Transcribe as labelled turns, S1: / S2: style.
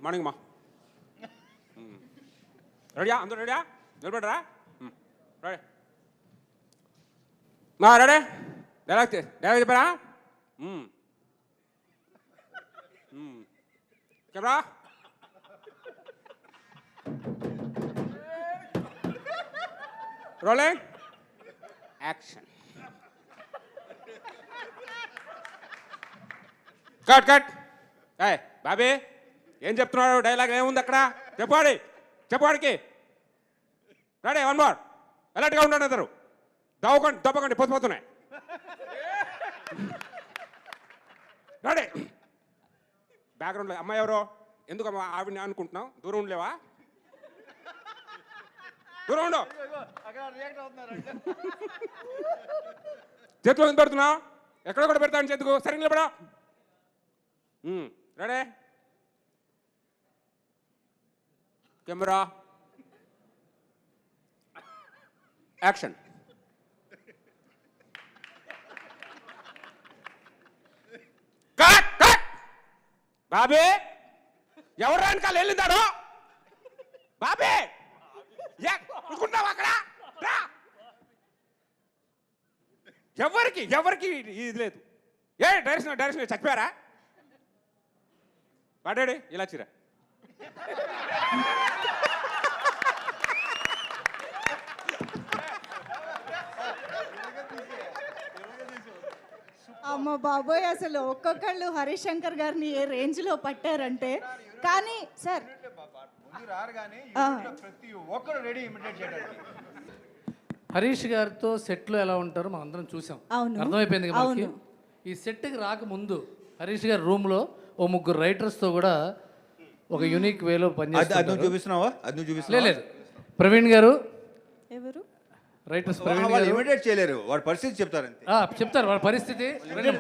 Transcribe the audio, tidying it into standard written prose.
S1: Morning మా రెడీయా అందరూ రెడీయా నిలబడరా రెడీ మా రెడీ డైలాగ్ చెప్పారా camera rolling action cut cut ఏయ్ బాబీ ఏం చెప్తున్నాడు డైలాగ్ ఏముంది అక్కడ చెప్పాడికి రెడీ వన్ మోర్ అలర్ట్గా ఉండండి అందరు దవ్వకండి పొద్దుపోతున్నాయి రెడీ బ్యాక్గ్రౌండ్లో అమ్మాయి ఎవరో ఎందుకు అమ్మా ఆవిడని అనుకుంటున్నావు దూరం ఉండలేవా దూరం ఉండు చేతిలో ఎందుకు పెడుతున్నావు ఎక్కడ కూడా పెడతాను చేతుకు సరిగ్గా నిలబడా ready camera action cut cut Bobby ఎవరు వెనకాల వెళ్ళిందాడు బాబీ అనుకుంటావు అక్కడ ఎవరికి ఇది లేదు ఏ డైరెక్షన్ చచ్చిపోయారా వాడాడు ఇలా చిరా
S2: అమ్మ బాబోయ్ అసలు ఒక్కొక్కళ్ళు హరీష్ శంకర్ గారిని ఏ రేంజ్ లో పట్టారంటే కానీ సార్
S3: హరీష్ గారితో సెట్లో ఎలా ఉంటారో మనం అందరం చూసాం
S2: అవును.
S3: అర్థమైపోయింది కదా మనకి.
S2: అవును.
S3: ఈ సెట్కి రాకముందు హరీష్ గారి రూమ్లో ఓ ముగ్గురు రైటర్స్తో కూడా ఒక యూనిక్ వేలో పనిచేస్తున్నారు. లేదు ప్రవీణ్ గారు
S2: ఎవరు
S3: రైటర్స్
S4: చేయలేరు వాడి పరిస్థితి చెప్తారంతే
S3: చెప్తారు వాళ్ళ పరిస్థితి